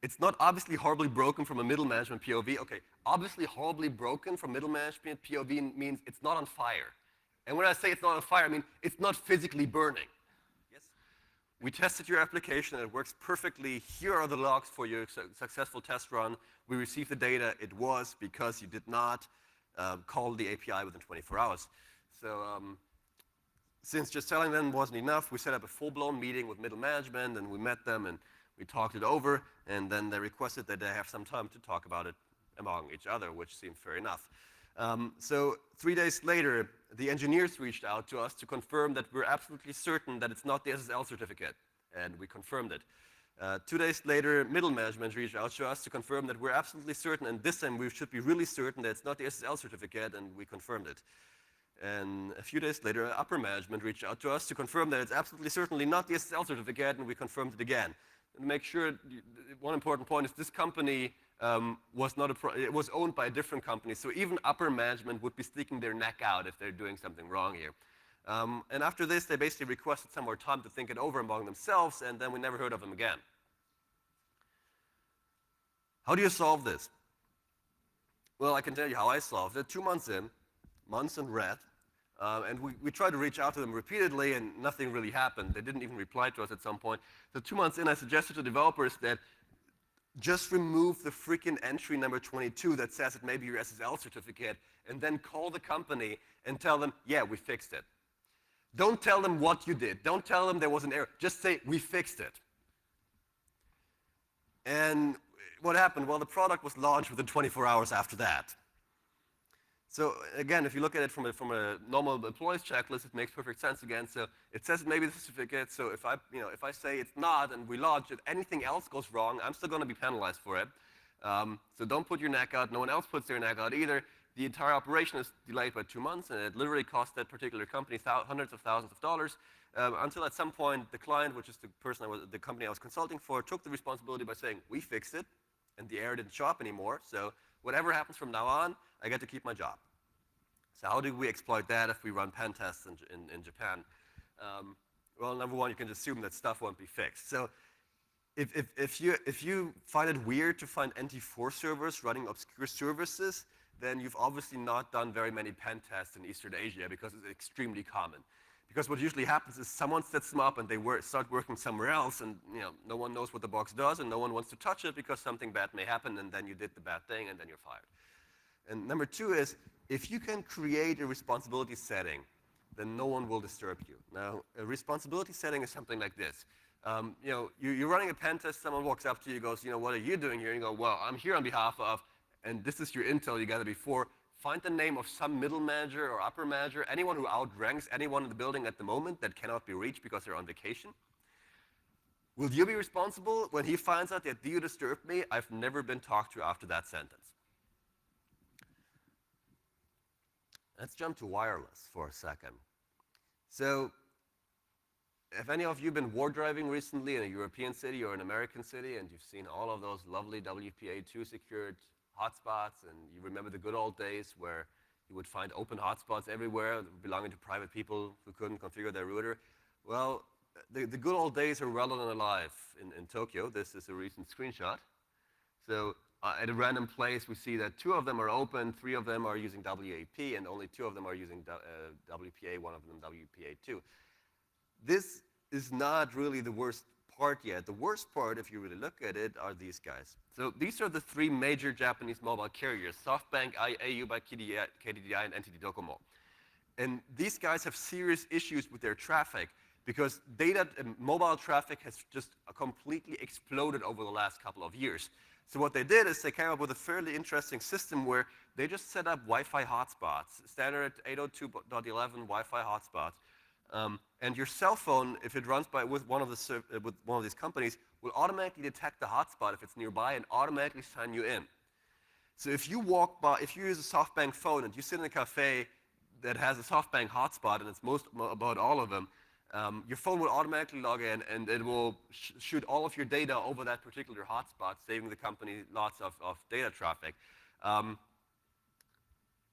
It's not obviously horribly broken from a middle management POV. Okay, obviously horribly broken from middle management POV means it's not on fire. And when I say it's not on fire, I mean it's not physically burning. Yes? We tested your application and it works perfectly. Here are the logs for your successful test run. We received the data. It was because you did not call the API within 24 hours. So since just telling them wasn't enough, we set up a full-blown meeting with middle management, and we met them, and we talked it over, and then they requested that they have some time to talk about it among each other, which seemed fair enough. So 3 days later, the engineers reached out to us to confirm that we're absolutely certain that it's not the SSL certificate, and we confirmed it. 2 days later, middle management reached out to us to confirm that we're absolutely certain, and this time we should be really certain that it's not the SSL certificate, and we confirmed it. And a few days later, upper management reached out to us to confirm that it's absolutely certainly not the SSL certificate, and we confirmed it again. And make sure, one important point is this company it was owned by a different company, so even upper management would be sticking their neck out if they're doing something wrong here. And after this, they basically requested some more time to think it over among themselves, and then we never heard of them again. How do you solve this? Well, I can tell you how I solved it. 2 months in, months in red, and we tried to reach out to them repeatedly, and nothing really happened. They didn't even reply to us at some point. So 2 months in, I suggested to developers that just remove the freaking entry number 22 that says it may be your SSL certificate, and then call the company and tell them, yeah, we fixed it. Don't tell them what you did. Don't tell them there was an error. Just say, we fixed it. And what happened? Well, the product was launched within 24 hours after that. So again, if you look at it from a normal employee's checklist, it makes perfect sense again. So it says it may be the certificate. So if I say it's not and we launch it, anything else goes wrong, I'm still going to be penalized for it. So don't put your neck out. No one else puts their neck out either. The entire operation is delayed by 2 months, and it literally cost that particular company hundreds of thousands of dollars. Until at some point, the client, which is the company I was consulting for, took the responsibility by saying, we fixed it, and the error didn't show up anymore. So whatever happens from now on, I get to keep my job. So how do we exploit that if we run pen tests in Japan? Well, number one, you can assume that stuff won't be fixed. So if you find it weird to find NT4 servers running obscure services, then you've obviously not done very many pen tests in Eastern Asia, because it's extremely common. Because what usually happens is someone sets them up and they start working somewhere else, and no one knows what the box does, and no one wants to touch it because something bad may happen, and then you did the bad thing, and then you're fired. And number two is, if you can create a responsibility setting, then no one will disturb you. Now, a responsibility setting is something like this. You're running a pen test, someone walks up to you, goes, what are you doing here? And you go, well, I'm here on behalf of, and this is your intel you gathered before. Find the name of some middle manager or upper manager, anyone who outranks anyone in the building at the moment that cannot be reached because they're on vacation. Will you be responsible when he finds out that you disturbed me? I've never been talked to after that sentence. Let's jump to wireless for a second. So, if any of you have been war driving recently in a European city or an American city, and you've seen all of those lovely WPA2 secured hotspots, and you remember the good old days where you would find open hotspots everywhere belonging to private people who couldn't configure their router, well, the good old days are well and alive in Tokyo. This is a recent screenshot. So at a random place, we see that 2 of them are open, 3 of them are using WAP, and only 2 of them are using WPA, 1 of them WPA2. This is not really the worst part yet. The worst part, if you really look at it, are these guys. So these are the 3 major Japanese mobile carriers: SoftBank, au by KDDI, and NTT Docomo. And these guys have serious issues with their traffic because data and mobile traffic has just completely exploded over the last couple of years. So what they did is they came up with a fairly interesting system where they just set up Wi-Fi hotspots, standard 802.11 Wi-Fi hotspots. And your cell phone, if it runs with one of these companies, will automatically detect the hotspot if it's nearby and automatically sign you in. So if you use a SoftBank phone and you sit in a cafe that has a SoftBank hotspot, and it's about all of them, your phone will automatically log in and it will shoot all of your data over that particular hotspot, saving the company lots of data traffic.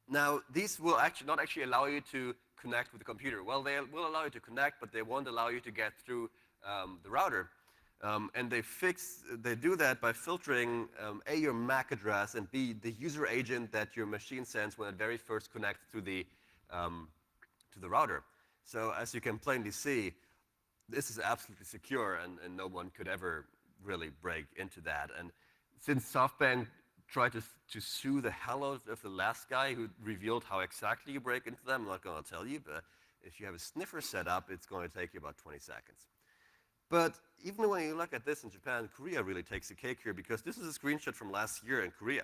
Now, these will not actually allow you to connect with the computer. Well, they will allow you to connect, but they won't allow you to get through the router. And they do that by filtering A, your MAC address, and B, the user agent that your machine sends when it very first connects to the router. So as you can plainly see, this is absolutely secure, and no one could ever really break into that. And since SoftBank tried to sue the hell out of the last guy who revealed how exactly you break into them, I'm not going to tell you, but if you have a sniffer set up, it's going to take you about 20 seconds. But even when you look at this in Japan, Korea really takes the cake here, because this is a screenshot from last year in Korea.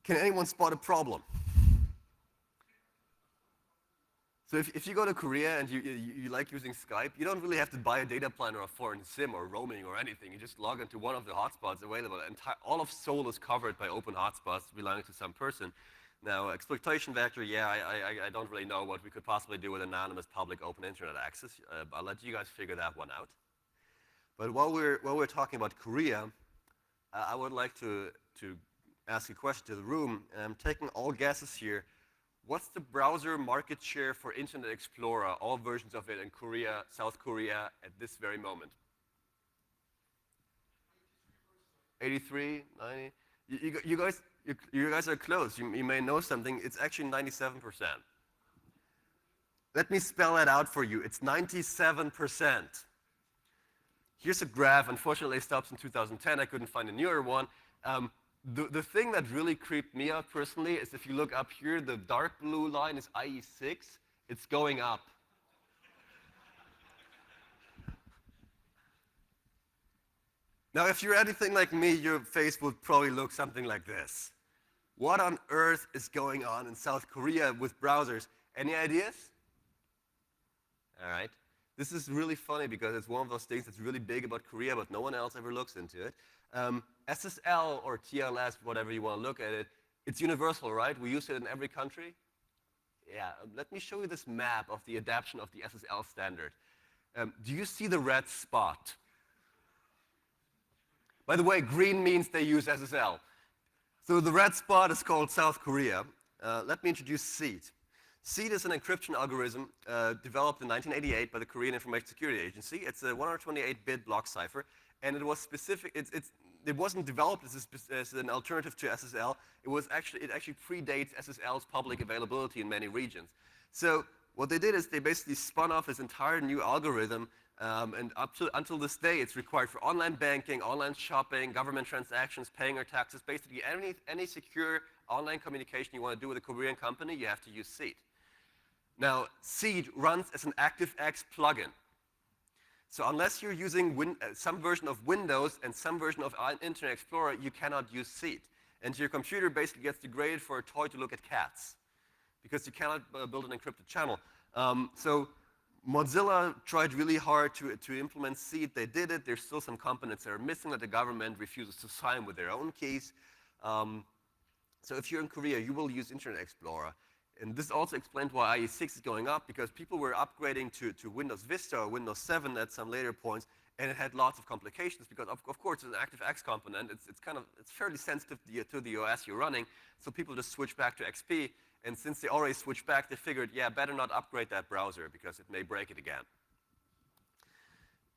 Can anyone spot a problem? So if you go to Korea and you like using Skype, you don't really have to buy a data plan or a foreign SIM or roaming or anything. You just log into one of the hotspots available. All of Seoul is covered by open hotspots belonging to some person. Now, exploitation vector, yeah, I don't really know what we could possibly do with anonymous public open internet access. I'll let you guys figure that one out. But while we're talking about Korea, I would like to ask a question to the room, and I'm taking all guesses here. What's the browser market share for Internet Explorer, all versions of it in Korea, South Korea, at this very moment? 83, 90? You guys are close. You may know something. It's actually 97%. Let me spell that out for you. It's 97%. Here's a graph. Unfortunately, it stops in 2010. I couldn't find a newer one. The thing that really creeped me out personally is if you look up here, the dark blue line is IE6. It's going up. Now, if you're anything like me, your face would probably look something like this. What on earth is going on in South Korea with browsers? Any ideas? All right. This is really funny because it's one of those things that's really big about Korea, but no one else ever looks into it. SSL or TLS, whatever you want to look at it, it's universal, right? We use it in every country. Yeah, let me show you this map of the adoption of the SSL standard. Do you see the red spot? By the way, green means they use SSL. So the red spot is called South Korea. Let me introduce SEED. SEED is an encryption algorithm developed in 1988 by the Korean Information Security Agency. It's a 128-bit block cipher, and it was specific. It wasn't developed as an alternative to SSL. It actually predates SSL's public availability in many regions. So what they did is they basically spun off this entire new algorithm, and until this day, it's required for online banking, online shopping, government transactions, paying your taxes. Basically, any secure online communication you want to do with a Korean company, you have to use SEED. Now, SEED runs as an ActiveX plugin. So unless you're using some version of Windows and some version of Internet Explorer, you cannot use SEED. And your computer basically gets degraded for a toy to look at cats, because you cannot build an encrypted channel. So Mozilla tried really hard to implement SEED. They did it. There's still some components that are missing that the government refuses to sign with their own keys. So if you're in Korea, you will use Internet Explorer. And this also explains why IE6 is going up, because people were upgrading to Windows Vista or Windows 7 at some later points, and it had lots of complications because, of course, it's an ActiveX component. It's fairly sensitive to the OS you're running, so people just switch back to XP. And since they already switched back, they figured, yeah, better not upgrade that browser because it may break it again.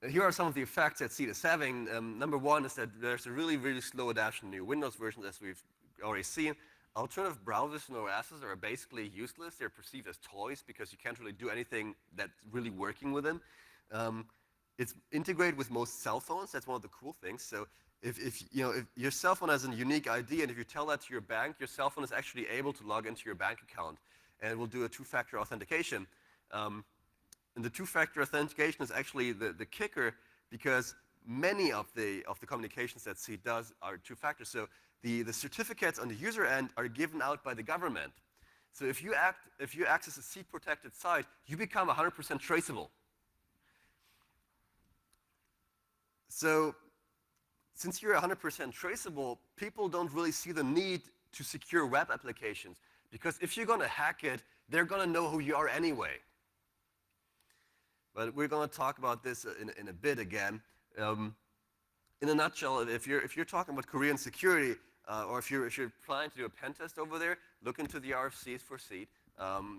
Here are some of the effects that SEED is having. Number one is that there's a really, really slow adoption to new Windows versions, as we've already seen. Alternative browsers and OSs are basically useless. They're perceived as toys because you can't really do anything that's really working with them. It's integrated with most cell phones. That's one of the cool things. So if your cell phone has a unique ID, and if you tell that to your bank, your cell phone is actually able to log into your bank account, and it will do a two-factor authentication. And the two-factor authentication is actually the kicker, because many of the communications that C does are two-factor. So the certificates on the user end are given out by the government. So if you access a C-protected site, you become 100% traceable. So since you're 100% traceable, people don't really see the need to secure web applications, because if you're going to hack it, they're going to know who you are anyway. But we're going to talk about this in a bit again. In a nutshell, if you're talking about Korean security, or if you're planning to do a pen test over there, look into the RFCs for seed.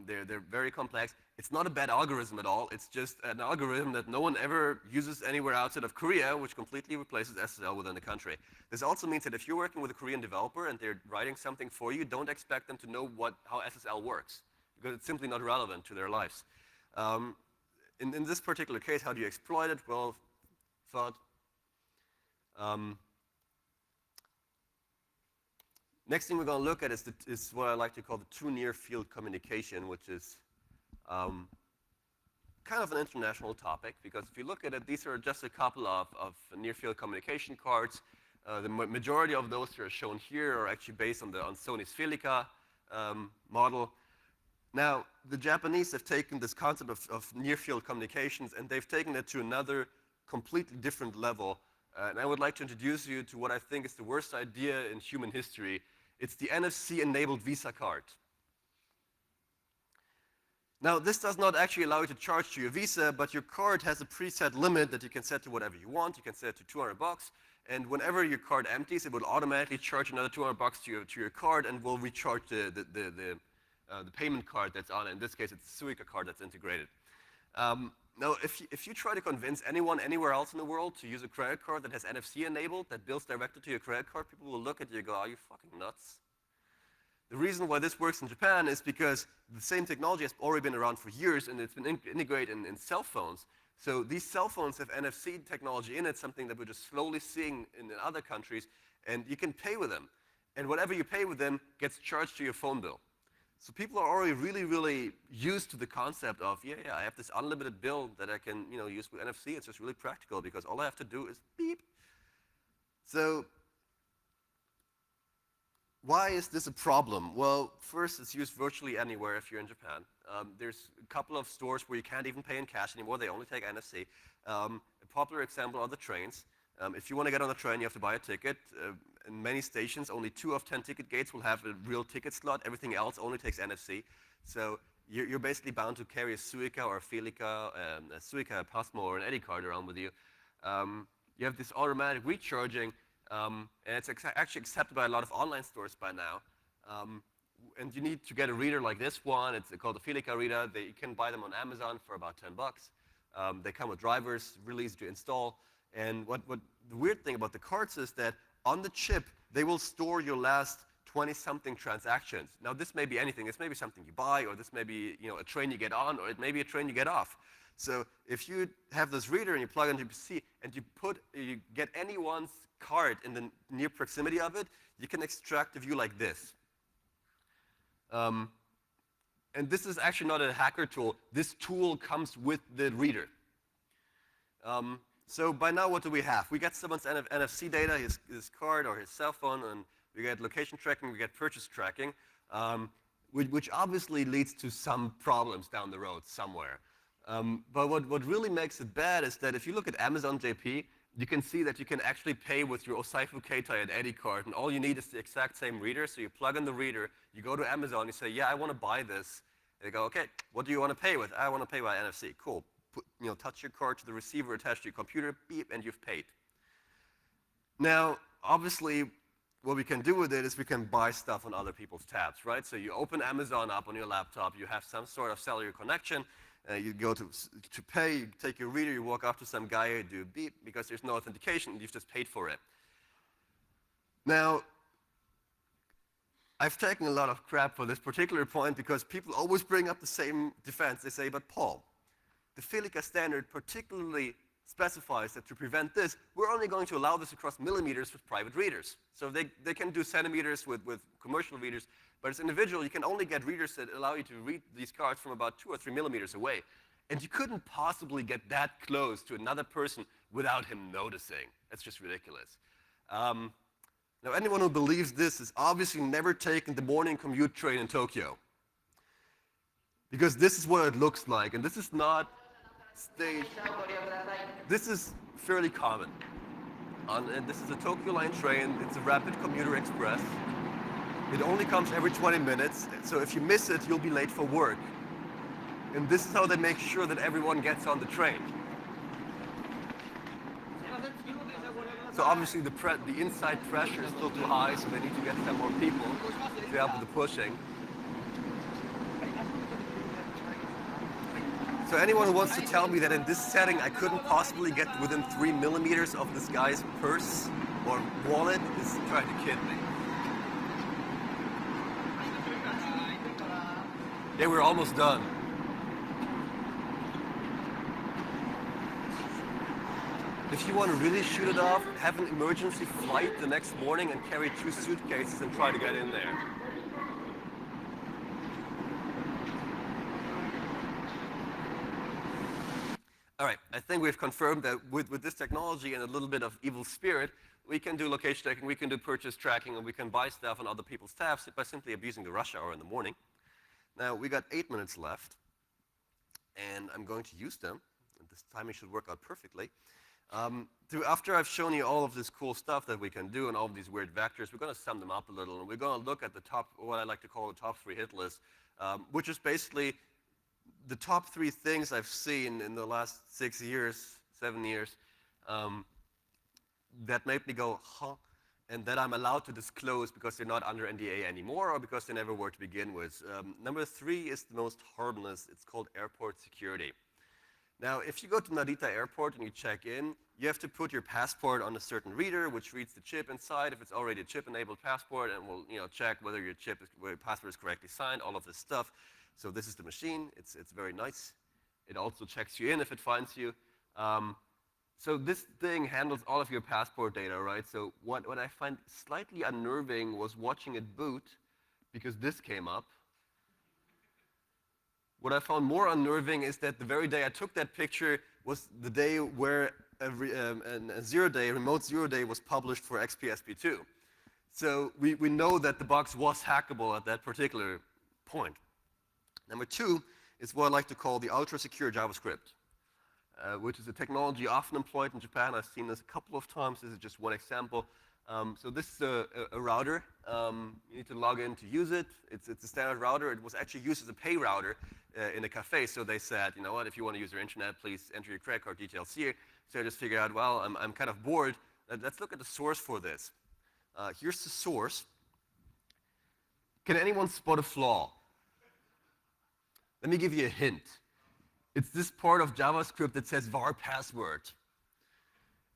They're very complex. It's not a bad algorithm at all. It's just an algorithm that no one ever uses anywhere outside of Korea, which completely replaces SSL within the country. This also means that if you're working with a Korean developer and they're writing something for you, don't expect them to know how SSL works, because it's simply not relevant to their lives. In this particular case, how do you exploit it? Well, next thing we're going to look at is what I like to call the two near-field communication, which is kind of an international topic, because if you look at it, these are just a couple of near-field communication cards. The majority of those that are shown here are actually based on Sony's Felica model. Now, the Japanese have taken this concept of near-field communications, and they've taken it to another completely different level. And I would like to introduce you to what I think is the worst idea in human history. It's the NFC-enabled Visa card. Now, this does not actually allow you to charge to your Visa, but your card has a preset limit that you can set to whatever you want. You can set it to 200 bucks, and whenever your card empties, it will automatically charge another 200 bucks to your card and will recharge the payment card that's on it. In this case, it's a Suica card that's integrated. Now, if you try to convince anyone anywhere else in the world to use a credit card that has NFC enabled, that bills directly to your credit card, people will look at you and go, are you fucking nuts? The reason why this works in Japan is because the same technology has already been around for years, and it's been integrated in cell phones. So these cell phones have NFC technology in it, something that we're just slowly seeing in other countries, and you can pay with them. And whatever you pay with them gets charged to your phone bill. So people are already really, really used to the concept of, yeah, I have this unlimited bill that I can use with NFC. It's just really practical, because all I have to do is beep. So why is this a problem? Well, first, it's used virtually anywhere if you're in Japan. There's a couple of stores where you can't even pay in cash anymore. They only take NFC. A popular example are the trains. If you want to get on a train, you have to buy a ticket. In many stations, only 2 of 10 ticket gates will have a real ticket slot. Everything else only takes NFC. So you're basically bound to carry a Suica or a Felica, a Suica, a Pasmo, or an Eddy card around with you. You have this automatic recharging, and it's actually accepted by a lot of online stores by now. And you need to get a reader like this one. It's called a Felica reader. You can buy them on Amazon for about 10 bucks. They come with drivers, really easy to install. And what the weird thing about the cards is that on the chip, they will store your last 20-something transactions. Now, this may be anything. This may be something you buy, or this may be a train you get on, or it may be a train you get off. So if you have this reader and you plug it into your PC and you get anyone's card in the near proximity of it, you can extract a view like this. And this is actually not a hacker tool. This tool comes with the reader. So by now, what do we have? We get someone's NFC data, his card or his cell phone, and we get location tracking, we get purchase tracking, which obviously leads to some problems down the road somewhere. But what really makes it bad is that if you look at Amazon JP, you can see that you can actually pay with your Osaifu Keitai and Eddy card, and all you need is the exact same reader. So you plug in the reader, you go to Amazon, you say, yeah, I want to buy this. And they go, okay, what do you want to pay with? I want to pay by NFC. Cool. Touch your card to the receiver attached to your computer, beep, and you've paid. Now, obviously, what we can do with it is we can buy stuff on other people's tabs, right? So you open Amazon up on your laptop, you have some sort of cellular connection, you go to pay, you take your reader, you walk up to some guy, you do beep, because there's no authentication, you've just paid for it. Now, I've taken a lot of crap for this particular point because people always bring up the same defense. They say, but Paul, the Felica standard particularly specifies that to prevent this, we're only going to allow this across millimeters with private readers. So they can do centimeters with commercial readers, but as an individual, you can only get readers that allow you to read these cards from about 2 or 3 millimeters away. And you couldn't possibly get that close to another person without him noticing. That's just ridiculous. Now, anyone who believes this has obviously never taken the morning commute train in Tokyo. Because this is what it looks like, and this is not staged. This is fairly common. And this is a Tokyo line train. It's a rapid commuter express. It only comes every 20 minutes, so if you miss it, you'll be late for work. And this is how they make sure that everyone gets on the train. So obviously the inside pressure is still too high, so they need to get some more people to help with the pushing. So anyone who wants to tell me that in this setting I couldn't possibly get within 3 millimeters of this guy's purse or wallet is trying to kid me. Yeah, we're almost done. If you want to really shoot it off, have an emergency flight the next morning and carry 2 suitcases and try to get in there. All right, I think we've confirmed that with this technology and a little bit of evil spirit, we can do location tracking, we can do purchase tracking, and we can buy stuff on other people's tabs by simply abusing the rush hour in the morning. Now, we got 8 minutes left, and I'm going to use them. And this timing should work out perfectly. After I've shown you all of this cool stuff that we can do and all of these weird vectors, we're going to sum them up a little, and we're going to look at the top, what I like to call the top 3 hit list, which is basically the top 3 things I've seen in the last 6 years, 7 years, that made me go, huh, and that I'm allowed to disclose because they're not under NDA anymore or because they never were to begin with. Number 3 is the most harmless. It's called airport security. Now, if you go to Narita Airport and you check in, you have to put your passport on a certain reader, which reads the chip inside. If it's already a chip-enabled passport, and will check whether your passport is correctly signed, all of this stuff. So this is the machine. It's very nice. It also checks you in if it finds you. So this thing handles all of your passport data, right? So what I find slightly unnerving was watching it boot, because this came up. What I found more unnerving is that the very day I took that picture was the day where a remote zero day was published for XPSP2. So we know that the box was hackable at that particular point. Number 2 is what I like to call the ultra-secure JavaScript, which is a technology often employed in Japan. I've seen this a couple of times. This is just one example. So this is a router. You need to log in to use it. It's a standard router. It was actually used as a pay router in a cafe. So they said, you know what, if you want to use your internet, please enter your credit card details here. So I just figured out, well, I'm kind of bored. Let's look at the source for this. Here's the source. Can anyone spot a flaw? Let me give you a hint. It's this part of JavaScript that says var password.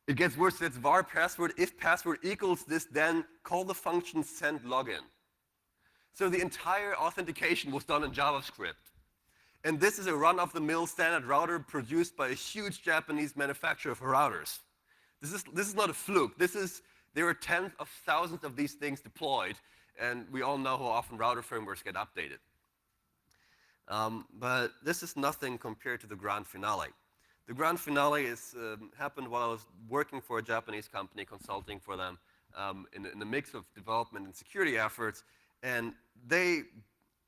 It gets worse. It's var password. If password equals this, then call the function send login. So the entire authentication was done in JavaScript. And this is a run-of-the-mill standard router produced by a huge Japanese manufacturer for routers. This is not a fluke. There are tens of thousands of these things deployed, and we all know how often router firmwares get updated. But this is nothing compared to the grand finale. The grand finale happened while I was working for a Japanese company, consulting for them in the mix of development and security efforts, and they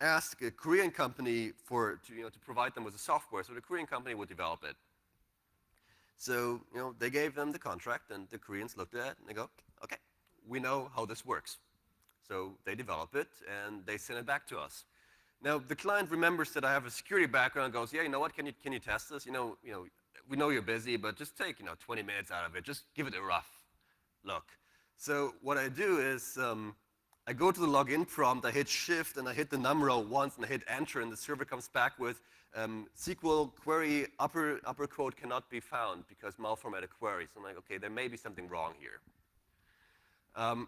asked a Korean company to provide them with the software, so the Korean company would develop it. So they gave them the contract, and the Koreans looked at it, and they go, okay, we know how this works. So they develop it, and they send it back to us. Now, the client remembers that I have a security background and goes, yeah, you know what, can you test this? We know you're busy, but just take 20 minutes out of it. Just give it a rough look. So what I do is I go to the login prompt, I hit shift, and I hit the num row once, and I hit enter, and the server comes back with SQL query upper quote cannot be found because malformatted query. So I'm like, okay, there may be something wrong here.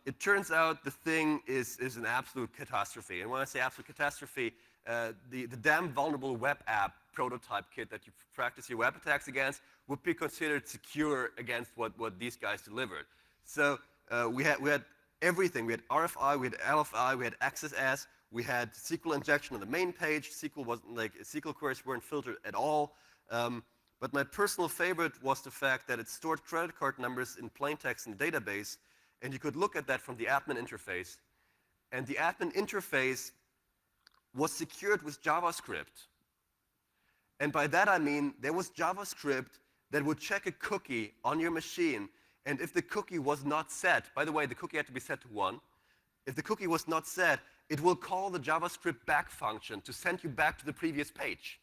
It turns out the thing is an absolute catastrophe. And when I say absolute catastrophe, the damn vulnerable web app prototype kit that you practice your web attacks against would be considered secure against what these guys delivered. So we had everything. We had RFI, we had LFI, we had XSS, we had SQL injection on the main page. SQL queries weren't filtered at all. But my personal favorite was the fact that it stored credit card numbers in plain text in the database, and you could look at that from the admin interface. And the admin interface was secured with JavaScript. And by that I mean there was JavaScript that would check a cookie on your machine, and if the cookie was not set, by the way, the cookie had to be set to 1. If the cookie was not set, it will call the JavaScript back function to send you back to the previous page.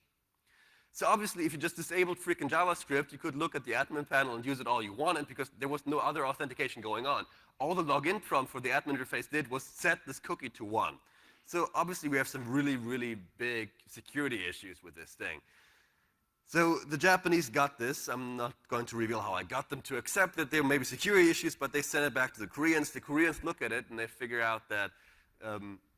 So obviously, if you just disabled freaking JavaScript, you could look at the admin panel and use it all you wanted because there was no other authentication going on. All the login prompt for the admin interface did was set this cookie to 1. So obviously, we have some really, really big security issues with this thing. So the Japanese got this. I'm not going to reveal how I got them to accept that there may be security issues, but they sent it back to the Koreans. The Koreans look at it, and they figure out that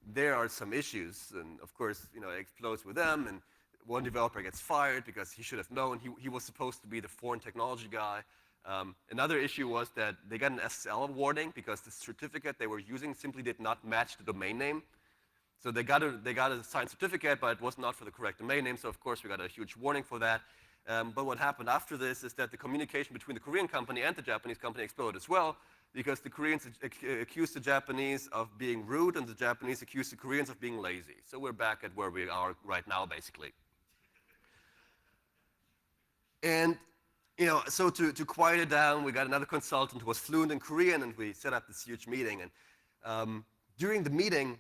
there are some issues. And of course, it explodes with them. And one developer gets fired because he should have known. He was supposed to be the foreign technology guy. Another issue was that they got an SSL warning because the certificate they were using simply did not match the domain name. So they got a signed certificate, but it was not for the correct domain name. So of course we got a huge warning for that. But what happened after this is that the communication between the Korean company and the Japanese company exploded as well, because the Koreans accused the Japanese of being rude, and the Japanese accused the Koreans of being lazy. So we're back at where we are right now, basically. And so to quiet it down, we got another consultant who was fluent in Korean, and we set up this huge meeting. And during the meeting,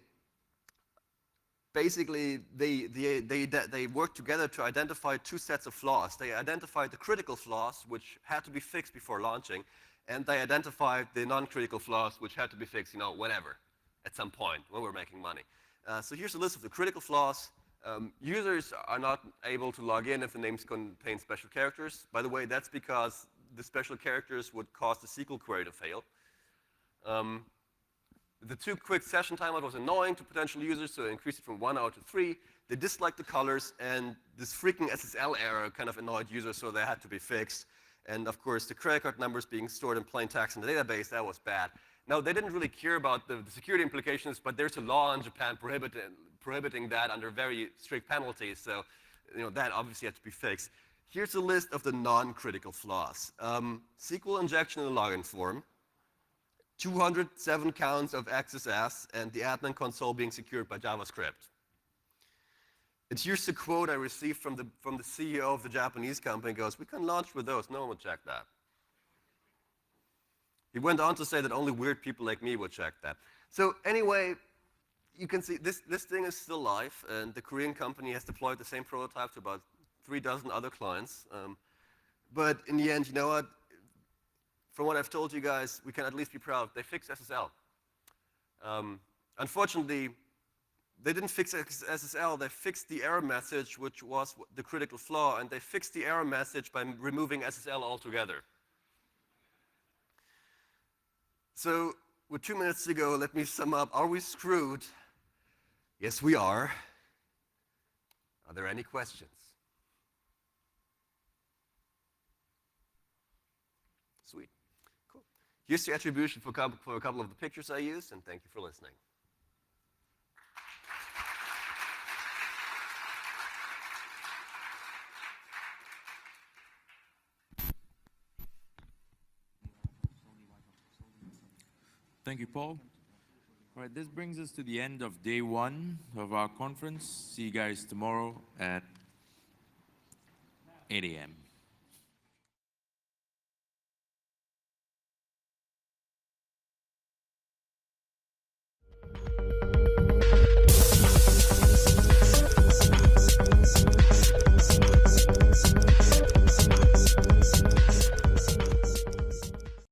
basically, they worked together to identify 2 sets of flaws. They identified the critical flaws, which had to be fixed before launching, and they identified the non-critical flaws, which had to be fixed, whenever, at some point, when we're making money. So here's a list of the critical flaws. Users are not able to log in if the names contain special characters. By the way, that's because the special characters would cause the SQL query to fail. The 2 quick session timeout was annoying to potential users, so they increased it from 1 hour to 3. They disliked the colors, and this freaking SSL error kind of annoyed users, so they had to be fixed. And of course, the credit card numbers being stored in plain text in the database, that was bad. Now, they didn't really care about the security implications, but there's a law in Japan prohibiting that under very strict penalties, so that obviously had to be fixed. Here's a list of the non-critical flaws. SQL injection in the login form, 207 counts of XSS, and the admin console being secured by JavaScript. And here's the quote I received from the CEO of the Japanese company. He goes, "We can launch with those. No one would check that." He went on to say that only weird people like me would check that. So anyway, you can see this thing is still live, and the Korean company has deployed the same prototype to about 3 dozen other clients. But in the end, you know what? From what I've told you guys, we can at least be proud. They fixed SSL. Unfortunately, they didn't fix SSL. They fixed the error message, which was the critical flaw, and they fixed the error message by removing SSL altogether. So with 2 minutes to go, let me sum up. Are we screwed? Yes, we are. Are there any questions? Sweet. Cool. Here's the attribution for a couple of the pictures I used, and thank you for listening. Thank you, Paul. All right, this brings us to the end of day 1 of our conference. See you guys tomorrow at 8 a.m.